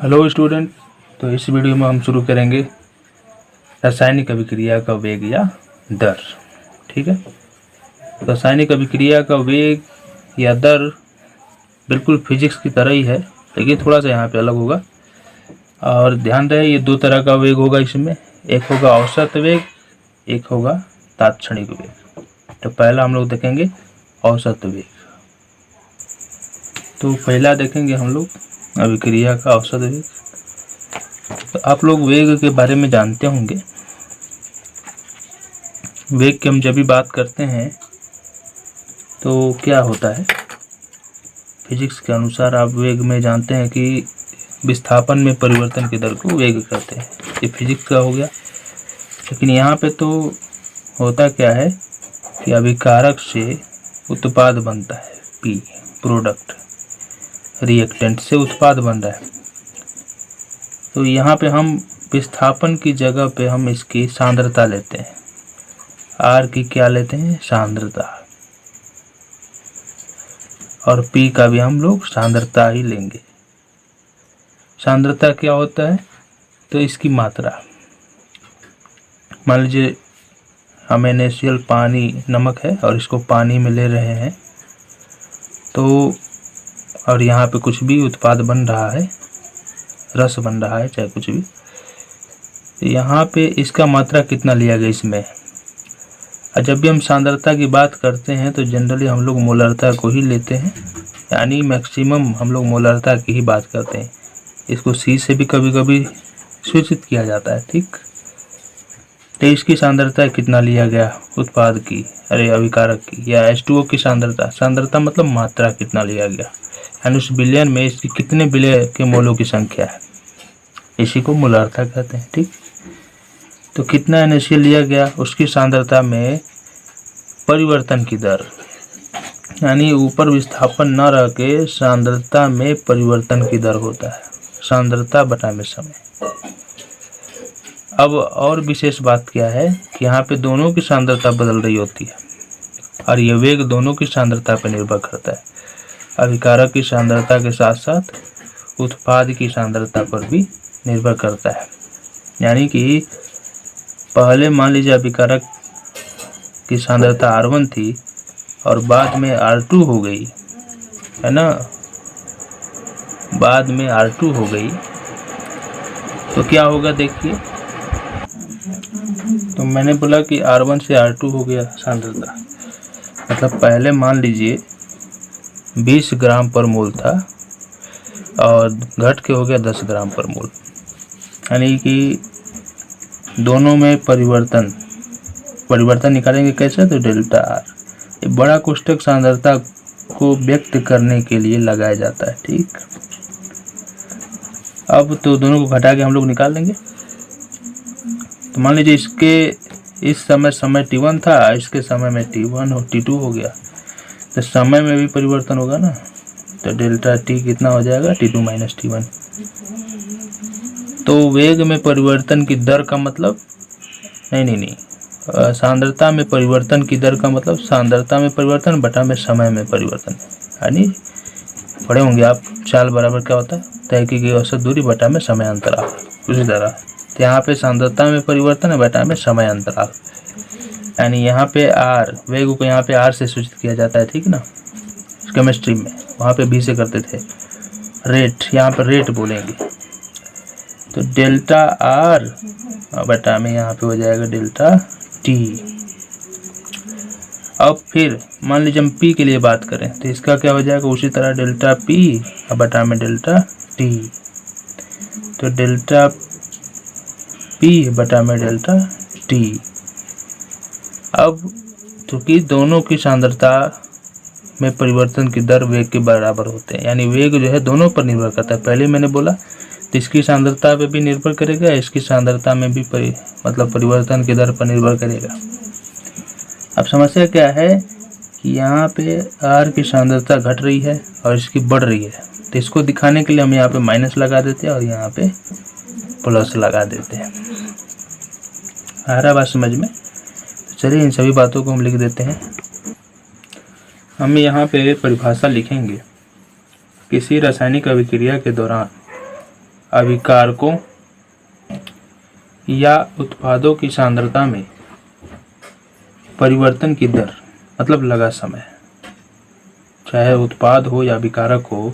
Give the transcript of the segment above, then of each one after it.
Hello student. तो इस video में हम शुरू करेंगे रासायनिक अभिक्रिया का वेग या दर। ठीक है। रासायनिक अभिक्रिया का वेग या दर बिल्कुल फिजिक्स की तरह ही है, लेकिन थोड़ा सा यहाँ पे अलग होगा। और ध्यान रहे ये दो तरह का वेग होगा इसमें, एक होगा औसत वेग, एक होगा तात्क्षणिक वेग। तो पहला हम लोग देखेंगे औसत वेग। तो पहला देखेंगे हम लोग अभिक्रिया का औसत वेग। तो आप लोग वेग के बारे में जानते होंगे। वेग की हम जब भी बात करते हैं तो क्या होता है, फिजिक्स के अनुसार आप वेग में जानते हैं कि विस्थापन में परिवर्तन की दर को वेग कहते हैं। ये फिजिक्स का हो गया। लेकिन यहाँ पे तो होता क्या है कि अभिकारक से उत्पाद बनता है, पी प्रोडक्ट, रिएक्टेंट से उत्पाद बन रहा है। तो यहाँ पे हम विस्थापन की जगह पे हम इसकी सांद्रता लेते हैं। आर की क्या लेते हैं? सांद्रता। और पी का भी हम लोग सांद्रता ही लेंगे। सांद्रता क्या होता है? तो इसकी मात्रा। मान लीजिए हम NaCl पानी नमक है और इसको पानी में ले रहे हैं, तो और यहाँ पे कुछ भी उत्पाद बन रहा है, रस बन रहा है, चाहे कुछ भी, तो यहाँ पे इसका मात्रा कितना लिया गया इसमें। और जब भी हम सांद्रता की बात करते हैं तो जनरली हम लोग मोलरता को ही लेते हैं, यानी मैक्सिमम हम लोग मोलरता की ही बात करते हैं। इसको C से भी कभी कभी सूचित किया जाता है। ठीक। तो इसकी सांद्रता कितना लिया गया उत्पाद की, अरे अभिकारक की, या H2O की सांद्रता। सांद्रता मतलब मात्रा कितना लिया गया, यानी उस बिलियन में इसकी कितने बिलियन के मोलों की संख्या है, इसी को मोलरता कहते हैं। ठीक। तो कितना NaCl लिया गया, उसकी सांद्रता में परिवर्तन की दर, यानी ऊपर विस्थापन न रह के सांद्रता में परिवर्तन की दर होता है, सांद्रता बटा में समय। अब और विशेष बात क्या है कि यहाँ पे दोनों की सांद्रता बदल रही होती है और ये वेग दोनों की सांद्रता पर निर्भर करता है। अभिकारक की सांद्रता के साथ साथ उत्पाद की सांद्रता पर भी निर्भर करता है। यानी कि पहले मान लीजिए अभिकारक की सांद्रता R1 थी और बाद में R2 हो गई, है ना, बाद में R2 हो गई, तो क्या होगा देखिए। तो मैंने बोला कि R1 से R2 हो गया सांद्रता, मतलब पहले मान लीजिए 20 ग्राम पर मोल था और घट के हो गया 10 ग्राम पर मोल, यानी कि दोनों में परिवर्तन निकालेंगे कैसे, तो डेल्टा आर। ये बड़ा कोष्ठक सांद्रता को व्यक्त करने के लिए लगाया जाता है। ठीक। अब तो दोनों को घटा के हम लोग निकाल लेंगे। तो मान लीजिए इसके इस समय T1 था, इसके समय में T1 और T2 हो गया, तो समय में भी परिवर्तन होगा ना। तो डेल्टा T कितना हो जाएगा, T2 माइनस T1। तो वेग में परिवर्तन की दर का मतलब नहीं, सांद्रता में परिवर्तन की दर का मतलब सांद्रता में परिवर्तन बटा में समय में परिवर्तन। यानी पढ़े होंगे आप, चाल बराबर क्या होता है, तय की गई औसत दूरी बटा में समय अंतराल। उसी तरह तो यहाँ पे सांद्रता में परिवर्तन है बटा में समय अंतराल, यानी यहाँ पे R, वेग को यहाँ पे R से सूचित किया जाता है। ठीक ना। केमिस्ट्री में वहाँ पे B से करते थे रेट, यहाँ पर रेट बोलेंगे। तो डेल्टा R बटा में यहाँ पे हो जाएगा डेल्टा T। अब फिर मान लीजिए हम P के लिए बात करें तो इसका क्या हो जाएगा, उसी तरह डेल्टा P बटा में डेल्टा T। तो डेल्टा P बटा में डेल्टा T। अब चूंकि दोनों की सांद्रता में परिवर्तन की दर वेग के बराबर होते हैं, यानी वेग जो है दोनों पर निर्भर करता है। पहले मैंने बोला तो इसकी सांद्रता पे भी निर्भर करेगा, इसकी सांद्रता में भी मतलब परिवर्तन की दर पर निर्भर करेगा। अब समस्या क्या है कि यहाँ पे R की सांद्रता घट रही है और इसकी बढ़ रही है, तो इसको दिखाने के लिए हम यहाँ पे माइनस लगा देते हैं और यहाँ पे प्लस लगा देते हैं। आ रहा बात समझ में? तो चलिए इन सभी बातों को हम लिख देते हैं। हम यहाँ पे परिभाषा लिखेंगे, किसी रासायनिक अभिक्रिया के दौरान अभिकारकों या उत्पादों की सांद्रता में परिवर्तन की दर मतलब लगा समय, चाहे उत्पाद हो या अभिकारक हो,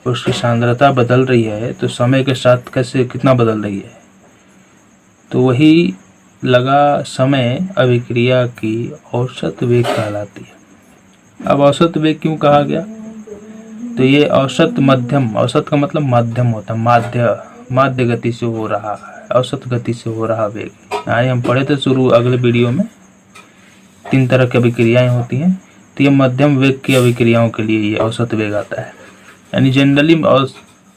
उसकी सांद्रता बदल रही है तो समय के साथ कैसे कितना बदल रही है, तो वही लगा समय अभिक्रिया की औसत वेग कहलाती है। अब औसत वेग क्यों कहा गया, तो ये औसत मध्यम, औसत का मतलब माध्यम होता है, माध्य गति से हो रहा है, औसत गति से हो रहा वेग। आए हम पढ़े थे शुरू अगले वीडियो में 3 तरह की अभिक्रियाएं होती हैं, तो ये मध्यम वेग की अभिक्रियाओं के लिए ये औसत वेग आता है, यानी जनरली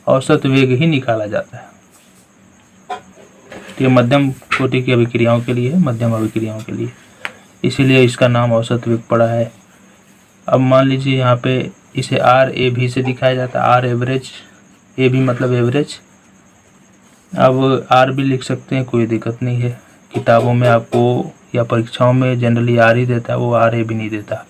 औसत वेग ही निकाला जाता है। तो ये मध्यम कोटि की अभिक्रियाओं के लिए है, मध्यम अभिक्रियाओं के लिए, इसीलिए इसका नाम औसत वेग पड़ा है। अब मान लीजिए यहाँ पे इसे RAV से दिखाया जाता है, आर एवरेज, ए भी मतलब एवरेज। अब आर भी लिख सकते हैं, कोई दिक्कत नहीं है। किताबों में आपको या परीक्षाओं में जनरली आर ही देता है, वो RA भी नहीं देता।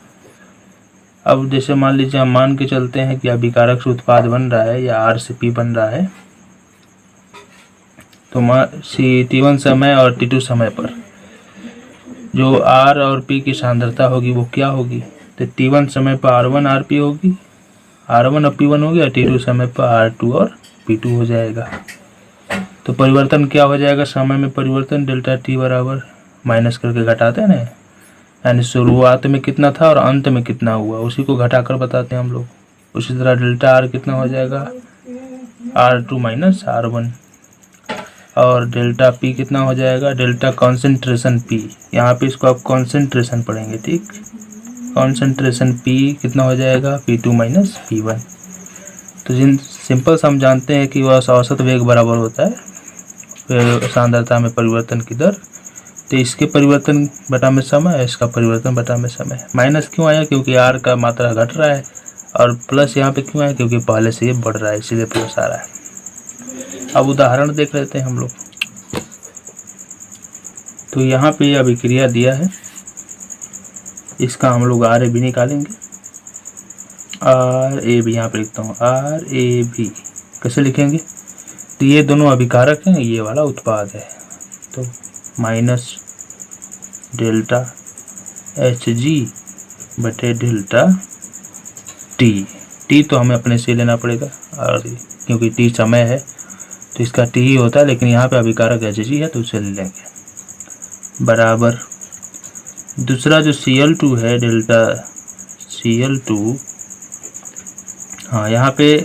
अब जैसे मान लीजिए हम मान के चलते हैं कि अभिकारक से उत्पाद बन रहा है या R से P बन रहा है, तो T1 समय और T2 समय पर जो R और P की सांद्रता होगी वो क्या होगी, तो T1 समय पर R1 RP होगी, R1 और P1 होगी, और T2 समय पर R2 और P2 हो जाएगा। तो परिवर्तन क्या हो जाएगा, समय में परिवर्तन डेल्टा T बराबर माइनस करके घटाते हैं ना, यानी शुरुआत में कितना था और अंत में कितना हुआ उसी को घटाकर बताते हैं हम लोग। उसी तरह डेल्टा R कितना हो जाएगा, R2 माइनस R1, और डेल्टा P कितना हो जाएगा, डेल्टा कॉन्सेंट्रेशन P, यहाँ पे इसको आप कॉन्सेंट्रेशन पढ़ेंगे, ठीक। कॉन्सेंट्रेशन P कितना हो जाएगा, P2 माइनस P1। तो जिन सिंपल से हम जानते हैं कि वह औसत वेग बराबर होता है फिर सांद्रता में परिवर्तन की दर, तो इसके परिवर्तन बटा में समय, इसका परिवर्तन बटा में समय। माइनस क्यों आया, क्योंकि R का मात्रा घट रहा है, और प्लस यहाँ पे क्यों आया, क्योंकि पहले से ये बढ़ रहा है, इसीलिए प्लस आ रहा है। अब उदाहरण देख लेते हैं हम लोग। तो यहाँ पे अभिक्रिया दिया है, इसका हम लोग RAB निकालेंगे। RAB यहाँ पे लिखता हूँ, RAB कैसे लिखेंगे, तो ये दोनों अभिकारक हैं, ये वाला उत्पाद है, तो माइनस डेल्टा HG बटे डेल्टा T तो हमें अपने से लेना पड़ेगा, और क्योंकि T समय है तो इसका T ही होता है, लेकिन यहाँ पे अभिकारक HG है तो उसे ले लेंगे, बराबर दूसरा जो Cl2 है, डेल्टा Cl2, हाँ यहाँ पे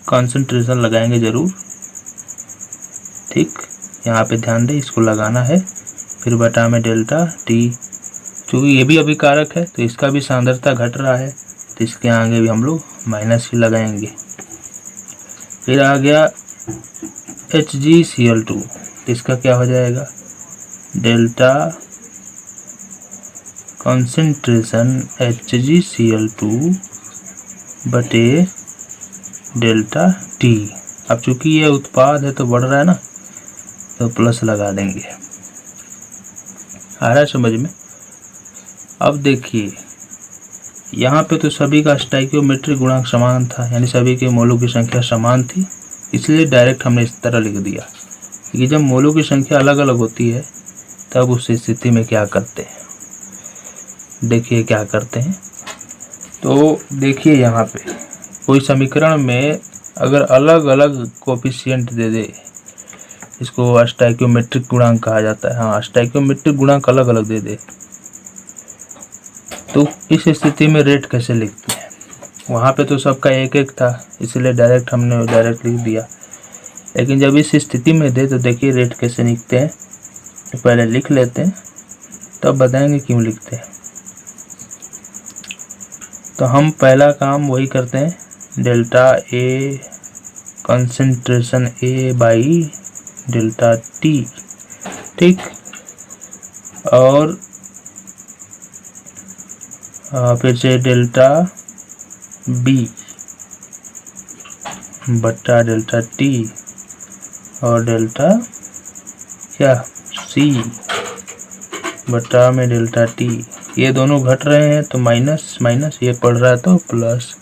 कंसंट्रेशन लगाएंगे जरूर, ठीक, यहाँ पे ध्यान दें, इसको लगाना है, फिर बटा में डेल्टा T, क्योंकि ये भी अभिकारक है तो इसका भी सांद्रता घट रहा है, तो इसके आगे भी हम लोग माइनस ही लगाएंगे। फिर आ गया HgCl2, तो इसका क्या हो जाएगा, डेल्टा कंसंट्रेशन HgCl2 बटे डेल्टा T। अब चूंकि ये उत्पाद है तो बढ़ रहा है ना, तो प्लस लगा देंगे। आ रहा है समझ में। अब देखिए यहाँ पे तो सभी का स्टोइकियोमेट्रिक गुणांक समान था, यानी सभी के मोलों की संख्या समान थी, इसलिए डायरेक्ट हमने इस तरह लिख दिया कि जब मोलों की संख्या अलग अलग होती है तब उस स्थिति में क्या करते हैं। देखिए क्या करते हैं, तो देखिए यहाँ पे कोई समीकरण में अगर अलग अलग कोफिशिएंट दे दे, इसको स्टोइकियोमेट्रिक गुणांक कहा जाता है, हाँ स्टोइकियोमेट्रिक गुणांक अलग अलग दे दे, तो इस स्थिति में रेट कैसे लिखते हैं। वहाँ पे तो सबका एक एक था, इसलिए हमने डायरेक्ट लिख दिया, लेकिन जब इस स्थिति में दे तो देखिए रेट कैसे लिखते हैं। तो पहले लिख लेते हैं तब बताएंगे क्यों लिखते हैं। तो हम पहला काम वही करते हैं, delta A concentration A by delta T, ठीक, और फिर से डेल्टा B बटा डेल्टा T और डेल्टा क्या C बटा में डेल्टा T। ये दोनों घट रहे हैं तो माइनस माइनस, ये पड़ रहा है तो प्लस।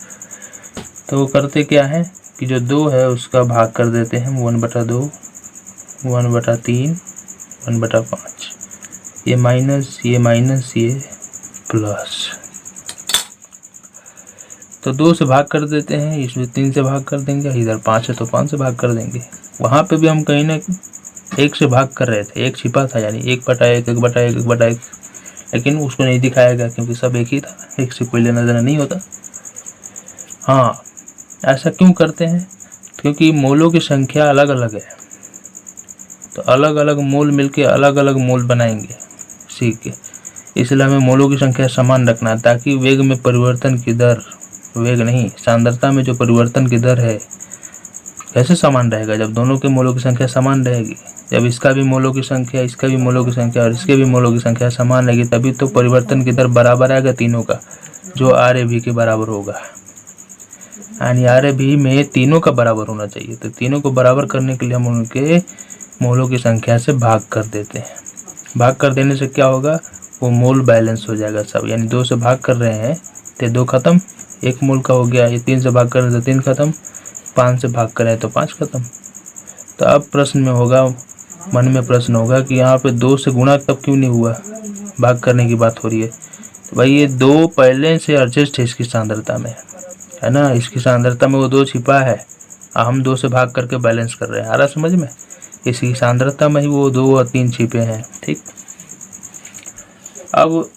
तो करते क्या है कि जो 2 है उसका भाग कर देते हैं 1/2, 1/3, 1/5। ये माइनस, ये माइनस, ये प्लस। तो 2 से भाग कर देते हैं, इसमें 3 से भाग कर देंगे, इधर 5 है तो 5 से भाग कर देंगे। वहाँ पे भी हम कहीं ना 1 से भाग कर रहे थे, 1 छिपा था, यानी 1/1, 1/1, 1/1, लेकिन उसको नहीं दिखाएगा क्योंकि सब एक ही था, 1 से कोई लेना देना नहीं होता। हाँ, ऐसा क्यों करते हैं? क्योंकि मोलों की संख्या अलग अलग है, तो अलग अलग मोल मिलके अलग अलग मोल बनाएंगे सी के। इसलिए हमें मोलों की संख्या समान रखना, ताकि वेग में परिवर्तन की दर, वेग नहीं, सांद्रता में जो परिवर्तन की दर है कैसे समान रहेगा? जब दोनों के मोलों की संख्या समान रहेगी, जब इसका भी मोलों की संख्या, इसका भी मोलों की संख्या और इसके भी मोलों की संख्या समान रहेगी, तभी तो परिवर्तन की दर बराबर आएगा तीनों का, जो RAV के बराबर होगा। यानी RAV में तीनों का बराबर होना चाहिए। तो तीनों को बराबर करने के लिए हम उनके मोलों की संख्या से भाग कर देते हैं। भाग कर देने से क्या होगा? वो मोल बैलेंस हो जाएगा सब। यानी 2 से भाग कर रहे हैं तो 2 खत्म, 1 मोल का हो गया। ये 3 से भाग कर रहे हैं तो 3 खत्म, 5 से भाग कर रहे हैं तो 5 खत्म। तो अब प्रश्न में होगा, मन में प्रश्न होगा कि यहाँ पे 2 से गुणा तब क्यों नहीं हुआ? भाग करने की बात हो रही है। तो भाई ये 2 पहले से एडजस्ट है इसकी सांद्रता में, है ना, इसकी सांद्रता में वो 2 छिपा है, हम 2 से भाग करके बैलेंस कर रहे हैं। आ रहा समझ में? इसकी सांद्रता में ही वो 2 और 3 छिपे हैं। ठीक, अब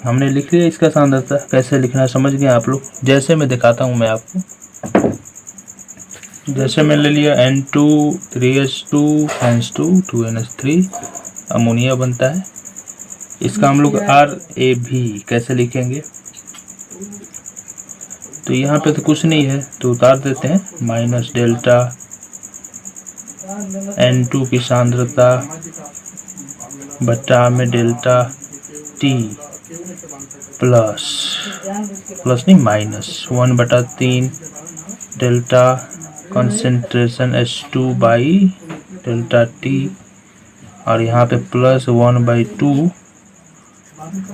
हमने लिख लिया इसका सांद्रता। कैसे लिखना है समझ गए आप लोग? जैसे मैं दिखाता हूँ मैं आपको। जैसे मैं ले लिया N2 3H2 N2 2NH3 ammonia बनता है। इसका हम लोग RAV कैसे लिखेंगे? तो यहाँ पे तो कुछ नहीं है तो उतार देते हैं, माइनस डेल्टा N2 की सांद्रता बटा में डेल्टा T प्लस नहीं minus 1/3 delta concentration H2 by delta T, और यहाँ पे प्लस 1/2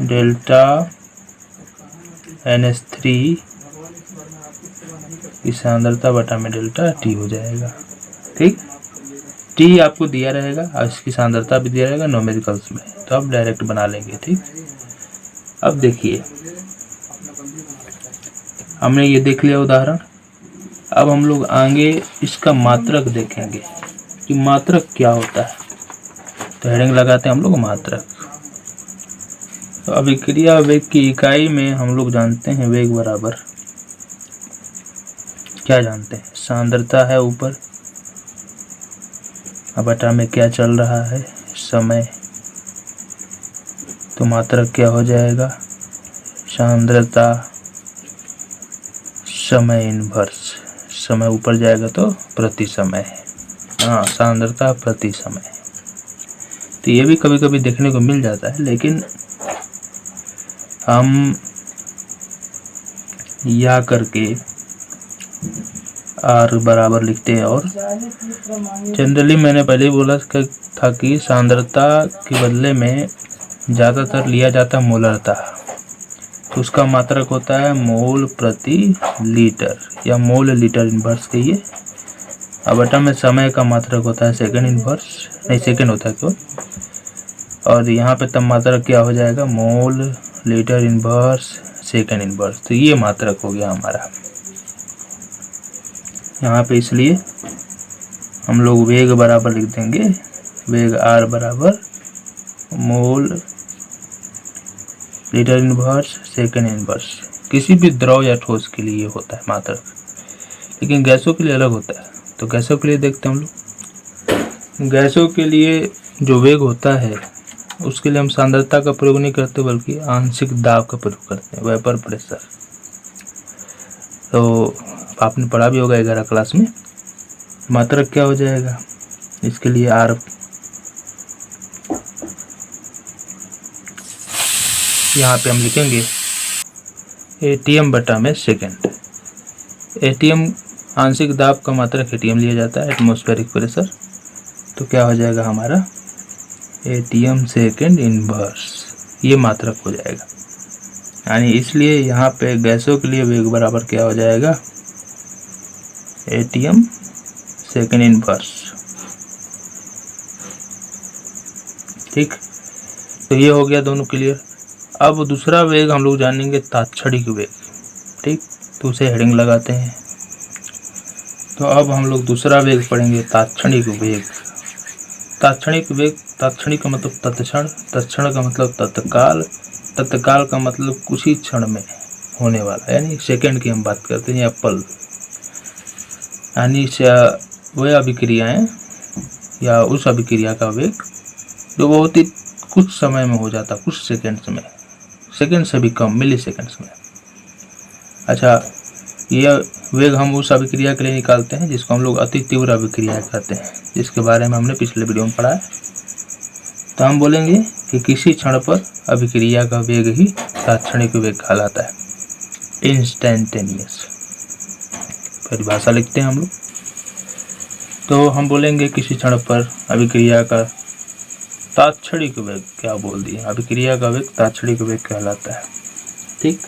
डेल्टा NH3 की सांद्रता बटा में डेल्टा T हो जाएगा। ठीक, T आपको दिया रहेगा और इसकी सांद्रता भी दिया रहेगा न्यूमेरिकल्स में, तो आप डायरेक्ट बना लेंगे। ठीक, अब देखिए हमने ये देख लिया उदाहरण। अब हम लोग आगे इसका मात्रक देखेंगे कि मात्रक क्या होता है। तो हेडिंग लगाते हैं हम लोग मात्रक। तो अभिक्रिया वेग की इकाई में हम लोग जानते हैं वेग बराबर क्या जानते हैं? सांद्रता है ऊपर, अब बटा में क्या चल रहा है? समय। तो मात्रक क्या हो जाएगा? सांद्रता समय इनवर्स। समय ऊपर जाएगा तो प्रति समय, हाँ, सांद्रता प्रति समय। तो ये भी कभी कभी देखने को मिल जाता है, लेकिन हम या करके R बराबर लिखते हैं। और जनरली मैंने पहले ही बोला था कि सांद्रता के बदले में ज़्यादातर लिया जाता है मोलरता, तो उसका मात्रक होता है मोल प्रति लीटर या मोल लीटर इनवर्स कहिए। अब बटा में समय का मात्रक होता है सेकंड इनवर्स, नहीं सेकंड होता है क्यों, और यहाँ पे तब मात्रक क्या हो जाएगा? Mole litre inverse second inverse. तो ये मात्रक हो गया हमारा यहाँ पे। इसलिए हम लोग वेग बराबर लिख देंगे, वेग R बराबर mole litre inverse second inverse. किसी भी द्रव या ठोस के लिए होता है मात्रक, लेकिन गैसों के लिए अलग होता है। तो गैसों के लिए देखते हैं हम लोग। गैसों के लिए जो वेग होता है उसके लिए हम सांद्रता का प्रयोग नहीं करते, बल्कि आंशिक दाब का प्रयोग करते हैं, वेपर प्रेशर। तो आपने पढ़ा भी होगा 11 क्लास में। मात्रक क्या हो जाएगा इसके लिए? R यहाँ पे हम लिखेंगे ATM बटा में सेकंड। ATM आंशिक दाब का मात्रक ATM लिया जाता है, एटमॉस्फेरिक प्रेशर। तो क्या हो जाएगा हमारा? ATM सेकंड इनवर्स, ये मात्रक हो जाएगा। यानी इसलिए यहाँ पे गैसों के लिए वेग बराबर क्या हो जाएगा? ATM second inverse. ठीक, तो ये हो गया दोनों क्लियर। अब दूसरा वेग हम लोग जानेंगे तात्क्षणिक वेग। ठीक, तो उसे हेडिंग लगाते हैं। तो अब हम लोग दूसरा वेग पढ़ेंगे तात्क्षणिक वेग। तात्क्षणिक वेग, तात्क्षणिक का मतलब तत्क्षण, तत्क्षण का मतलब तत्काल, तत्काल का मतलब कुछ ही क्षण में होने वाला, यानी सेकंड की हम बात करते हैं या पल, यानी वह अभिक्रियाएं या उस अभिक्रिया का वेग जो बहुत ही कुछ समय में हो जाता, कुछ सेकंड्स में, सेकंड से भी कम, मिली सेकंड्स में। अच्छा, यह वेग हम उस अभिक्रिया के लिए निकालते हैं जिसको हम लोग अति तीव्र अभिक्रिया कहते हैं, जिसके बारे में हमने पिछले वीडियो में पढ़ा है। तो हम बोलेंगे कि किसी क्षण पर अभिक्रिया का वेग ही तात्क्षणिक वेग कहलाता है, इंस्टेंटेनियस। परिभाषा लिखते हैं हम लोग। तो हम बोलेंगे किसी क्षण पर अभिक्रिया का तात्क्षणिक वेग, क्या बोल दिए, अभिक्रिया का वेग तात्क्षणिक वेग कहलाता है। ठीक,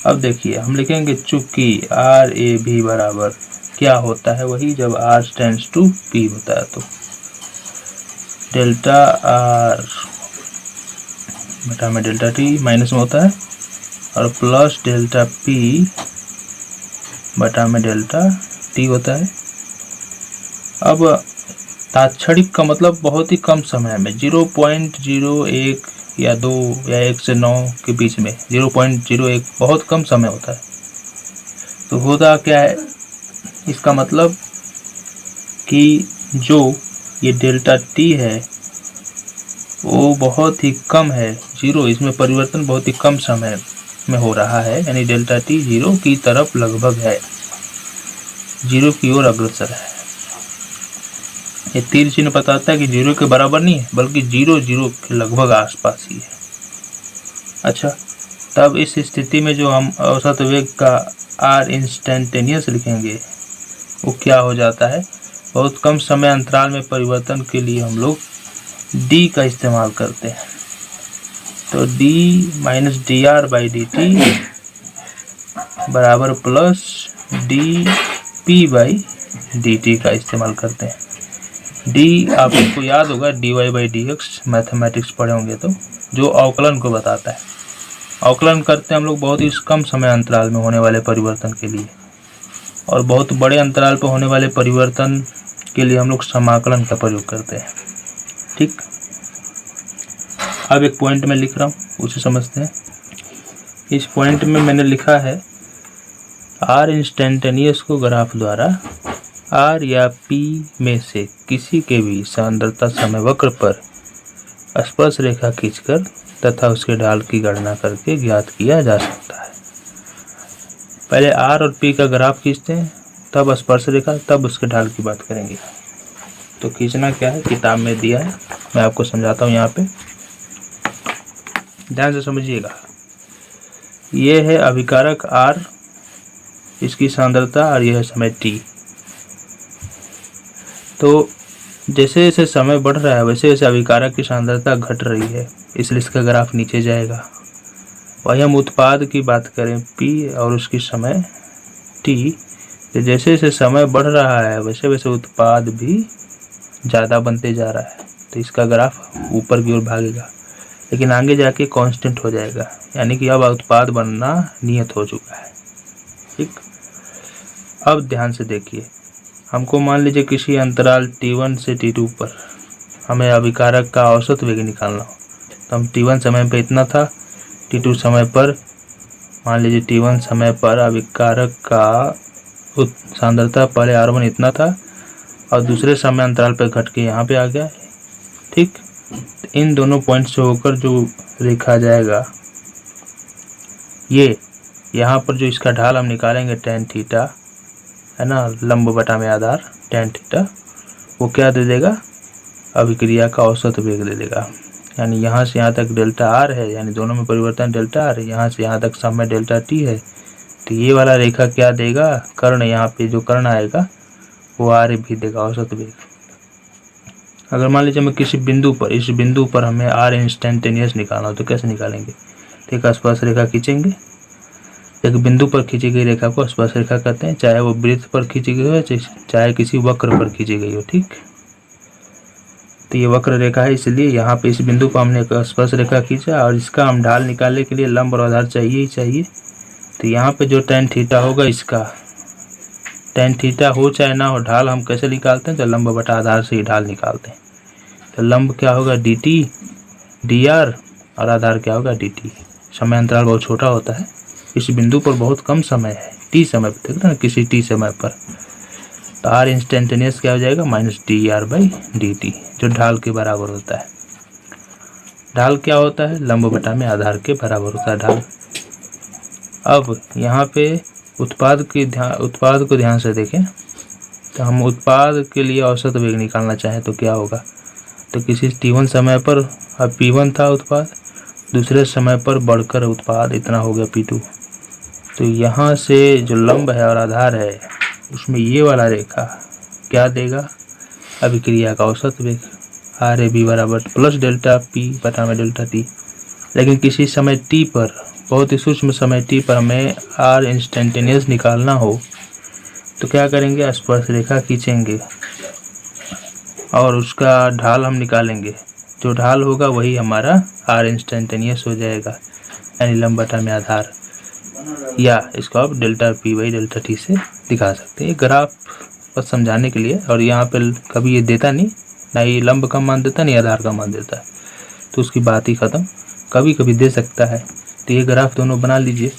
अब देखिए हम लिखेंगे चूंकि RAV बराबर क्या होता है, वही जब R टेंड्स टू P होता है, तो डेल्टा R बटा में डेल्टा T माइनस में होता है और प्लस डेल्टा P बटा में डेल्टा T होता है। अब तात्क्षणिक का मतलब बहुत ही कम समय में, 0.01 या 2 या 1 से 9 के बीच में, 0.01 बहुत कम समय होता है। तो होता क्या है, इसका मतलब कि जो ये डेल्टा T है वो बहुत ही कम है, 0, इसमें परिवर्तन बहुत ही कम समय में हो रहा है, यानी डेल्टा T 0 की तरफ लगभग है, 0 की ओर अग्रसर है। ये तीर चिन्ह बताता है कि 0 के बराबर नहीं है, बल्कि 0 के लगभग आसपास ही है। अच्छा, तब इस स्थिति में जो हम औसत वेग का R इंस्टेंटेनियस लिखेंगे वो क्या हो जाता है, बहुत कम समय अंतराल में परिवर्तन के लिए हम लोग D का इस्तेमाल करते हैं। तो D माइनस dR/dt बराबर प्लस dP/dt का इस्तेमाल करते हैं। D आपको याद होगा dy/dx, मैथमेटिक्स पढ़े होंगे तो, जो अवकलन को बताता है। अवकलन करते हैं हम लोग बहुत ही कम समय अंतराल में होने वाले परिवर्तन के लिए, और बहुत बड़े अंतराल पर होने वाले परिवर्तन के लिए हम लोग समाकलन का प्रयोग करते हैं। ठीक, अब एक पॉइंट में लिख रहा हूँ, उसे समझते हैं। इस पॉइंट में मैंने लिखा है R इंस्टेंटेनियस को ग्राफ द्वारा R या P में से किसी के भी सांद्रता समय वक्र पर स्पर्श रेखा खींचकर तथा उसके ढाल की गणना करके ज्ञात किया जा सकता है। पहले R और P का ग्राफ खींचते हैं, तब स्पर्श रेखा, तब उसके ढाल की बात करेंगे। तो खींचना क्या है, किताब में दिया है, मैं आपको समझाता हूँ। यहाँ पे ध्यान से समझिएगा। ये है अभिकारक R, इसकी सांद्रता, और यह है समय T। तो जैसे जैसे समय बढ़ रहा है वैसे वैसे अभिकारक की सांद्रता घट रही है, इसलिए इसका ग्राफ नीचे जाएगा। वही हम उत्पाद की बात करें P और उसकी समय T, तो जैसे जैसे समय बढ़ रहा है वैसे वैसे उत्पाद भी ज़्यादा बनते जा रहा है, तो इसका ग्राफ ऊपर की ओर भागेगा, लेकिन आगे जाके कांस्टेंट हो जाएगा, यानी कि अब उत्पाद बनना नियत हो चुका है। ठीक, अब ध्यान से देखिए, हमको मान लीजिए किसी अंतराल T1 से T2 पर हमें अभिकारक का औसत वेग निकालना हो, तो हम T1 समय पर इतना था, T2 समय पर मान लीजिए T1 समय पर अभिकारक का सांद्रता पहले R1 इतना था और दूसरे समय अंतराल पर घट के यहाँ पे आ गया। ठीक, इन दोनों पॉइंट से होकर जो रेखा जाएगा, ये यहाँ पर जो इसका ढाल हम निकालेंगे tan थीटा, है ना, लंब बटा में आधार tan थीटा, वो क्या दे देगा, अभिक्रिया का औसत वेग दे देगा। यानी यहाँ से यहाँ तक डेल्टा R है, यानी दोनों में परिवर्तन डेल्टा R है, यहाँ से यहाँ तक समय डेल्टा T है, तो ये वाला रेखा क्या देगा, कर्ण, यहाँ पे जो कर्ण आएगा वो R भी देगा, औसत वेग। अगर मान लीजिए मैं किसी बिंदु पर, इस बिंदु पर हमें R इंस्टेंटेनियस निकालना हो तो कैसे निकालेंगे, ठीक, स्पर्श रेखा खींचेंगे एक बिंदु पर खींची गई रेखा को स्पर्शरेखा कहते हैं, चाहे वो वृत्त पर खींची गई हो चाहे किसी वक्र पर खींची गई हो। ठीक, तो ये वक्र रेखा है, इसलिए यहाँ पे इस बिंदु पर हमने एक स्पर्श रेखा खींचा और इसका हम ढाल निकालने के लिए लंब और आधार चाहिए ही चाहिए। तो यहाँ पे जो tan थीटा होगा, इसका tan थीटा हो चाहे ना हो, ढाल हम कैसे निकालते हैं? तो लंब बटा आधार से ही ढाल निकालते हैं। तो लंब क्या होगा? dt dr और आधार क्या होगा? dt। समय अंतराल बहुत छोटा होता है, इस बिंदु पर बहुत कम समय है, t समय पर, देख रहे हैं किसी t समय पर। तो r इंस्टेंटेनियस क्या हो जाएगा? माइनस dr/dt, जो ढाल के बराबर होता है। ढाल क्या होता है? लंब बटा में आधार के बराबर होता है ढाल। अब यहाँ पे उत्पाद को ध्यान से देखें। तो हम उत्पाद के लिए औसत वेग निकालना चाहें तो क्या होगा? तो किसी t1 समय पर अब p1 था उत्पाद, दूसरे समय पर बढ़कर उत्पाद इतना हो गया p2। तो यहाँ से जो लंब है और आधार है, उसमें ये वाला रेखा क्या देगा? अभिक्रिया का औसत वेग RAB बराबर प्लस डेल्टा p बटा में डेल्टा t। लेकिन किसी समय t पर, बहुत ही सूक्ष्म समय t पर हमें r इंस्टेंटेनियस निकालना हो तो क्या करेंगे? स्पर्श रेखा खींचेंगे और उसका ढाल हम निकालेंगे। जो ढाल होगा वही हमारा r इंस्टेंटेनियस हो जाएगा, यानी लंब बटा में आधार, या इसको आप डेल्टा p/डेल्टा t से दिखा सकते हैं। ग्राफ बस समझाने के लिए, और यहाँ पे कभी ये देता नहीं, ना ये लंब का मान देता नहीं आधार का मान देता है, तो उसकी बात ही ख़त्म। कभी कभी दे सकता है। तो ये ग्राफ दोनों बना लीजिए।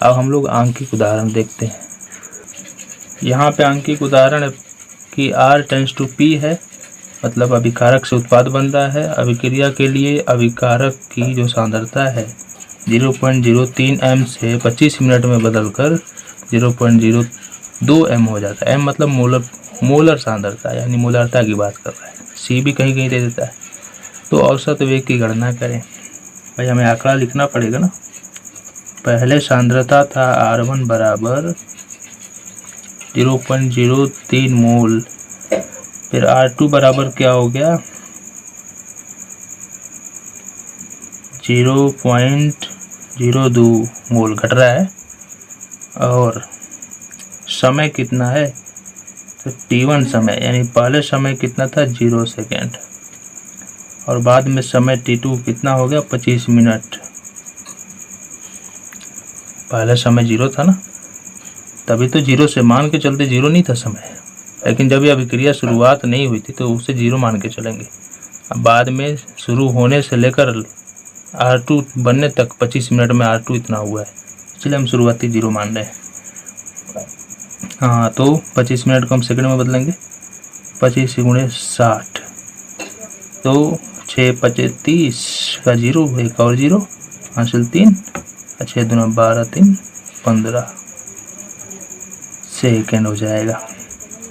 अब हम लोग आंकिक उदाहरण देखते हैं। यहाँ पे आंकिक उदाहरण कि r टेंड्स टू p है, मतलब अभिकारक से उत्पाद बन रहा है। अभिक्रिया के लिए अभिकारक की जो सांद्रता है 0.03 m से 25 मिनट में बदलकर 0.02 m हो जाता है। m मतलब मोलर सांद्रता, यानी मोलरता की बात कर रहा है। c भी कहीं कहीं दे देता है। तो औसत वेग की गणना करें। भाई हमें आंकड़ा लिखना पड़ेगा ना। पहले सांद्रता था r1 बराबर 0.03 मोल, फिर R2 बराबर क्या हो गया? 0.02 मोल घट रहा है। और समय कितना है? तो t1 समय, यानी पहले समय कितना था? 0 सेकेंड, और बाद में समय t2 कितना हो गया? 25 मिनट। पहले समय 0 था ना, तभी तो 0 से मान के चलते, 0 नहीं था समय। लेकिन जब ये अभिक्रिया शुरुआत नहीं हुई थी तो उसे 0 मान के चलेंगे। अब बाद में शुरू होने से लेकर R2 बनने तक 25 मिनट में R2 इतना हुआ है, इसलिए हम शुरुआती 0 मान रहे हैं। हाँ, तो 25 मिनट को हम सेकंड में बदलेंगे। 25 × 60, तो 6×5 = 30 का 0, एक और 0 हासिल 3, 6 × 2 = 12, 3 15 सेकेंड हो जाएगा।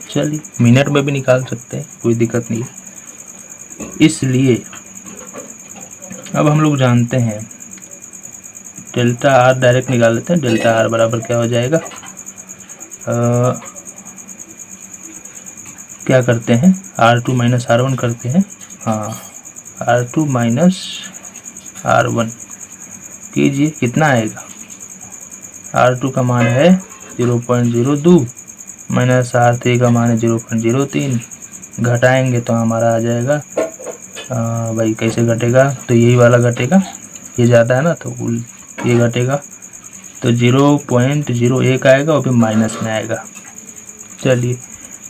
चलिए मिनट में भी निकाल सकते हैं, कोई दिक्कत नहीं है। इसलिए अब हम लोग जानते हैं डेल्टा R डायरेक्ट निकाल लेते हैं। डेल्टा R बराबर क्या हो जाएगा? क्या करते हैं? R2 - R1 करते हैं। हाँ, R2 - R1 कीजिए, कितना आएगा? R2 का मान है 0.02, -R3 का मान है 0.03। घटाएंगे तो हमारा आ जाएगा, भाई कैसे घटेगा? तो यही वाला घटेगा, ये ज़्यादा है ना तो ये घटेगा, तो 0.01 आएगा और फिर माइनस में आएगा। चलिए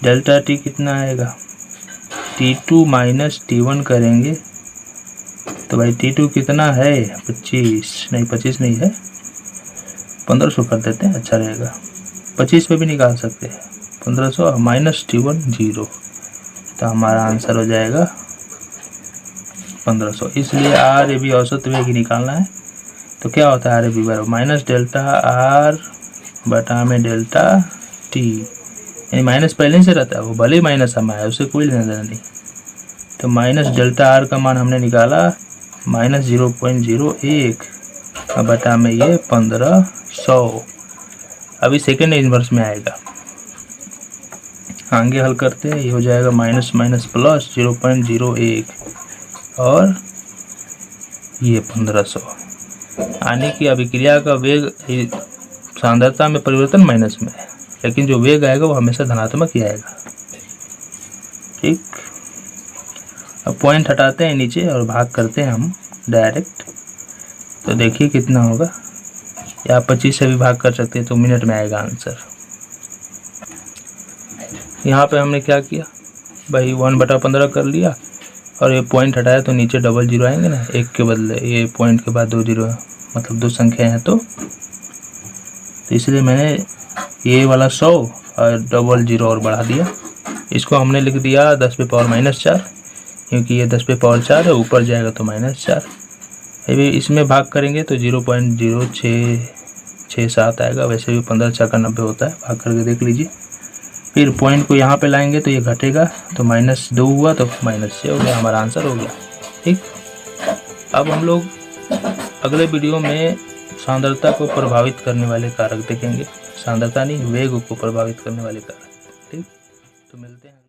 डेल्टा t कितना आएगा? t2 - t1 करेंगे तो भाई t2 कितना है? 25 नहीं है, 1500 कर देते हैं, अच्छा रहेगा। 25 पे भी निकाल सकते हैं, 1500 -t1 0, तो हमारा आंसर हो जाएगा 1500। इसलिए RAB औसत वेग ही निकालना है। तो क्या होता है RAB बराबर माइनस डेल्टा R बटा में डेल्टा T, यानी माइनस पहले से रहता है, वो भले ही माइनस हमें आया, उससे कोई लेना देना नहीं। तो माइनस डेल्टा R का मान हमने निकाला -0.01 बटा में ये 1500। अभी सेकेंड इन्वर्स में आएगा, आगे हल करते हैं। ये हो जाएगा माइनस प्लस 0.01 और ये 1500, यानी कि अभिक्रिया का वेग सांद्रता में परिवर्तन माइनस में है, लेकिन जो वेग आएगा वो हमेशा धनात्मक ही आएगा। ठीक, अब पॉइंट हटाते हैं नीचे और भाग करते हैं हम डायरेक्ट। तो देखिए कितना होगा, या 25 से भी भाग कर सकते हैं तो मिनट में आएगा आंसर। यहाँ पे हमने क्या किया भाई, 1/15 कर लिया और ये पॉइंट हटाया तो नीचे डबल जीरो आएंगे ना, एक के बदले ये पॉइंट के बाद 2 जीरो, मतलब 2 संख्या हैं तो इसलिए मैंने ये वाला 100 और डबल जीरो और बढ़ा दिया। इसको हमने लिख दिया 10⁻⁻4, क्योंकि ये 10⁻4 है, ऊपर जाएगा तो -4। अभी इसमें भाग करेंगे तो 0.0667 आएगा। वैसे भी 15 × 4 = 90 होता है, भाग करके देख लीजिए। फिर पॉइंट को यहाँ पे लाएंगे तो ये घटेगा, तो -2 हुआ तो -6 हो गया, हमारा आंसर हो गया। ठीक, अब हम लोग अगले वीडियो में सांद्रता को प्रभावित करने वाले कारक देखेंगे। सांद्रता नहीं, वेग को प्रभावित करने वाले कारक। ठीक, तो मिलते हैं।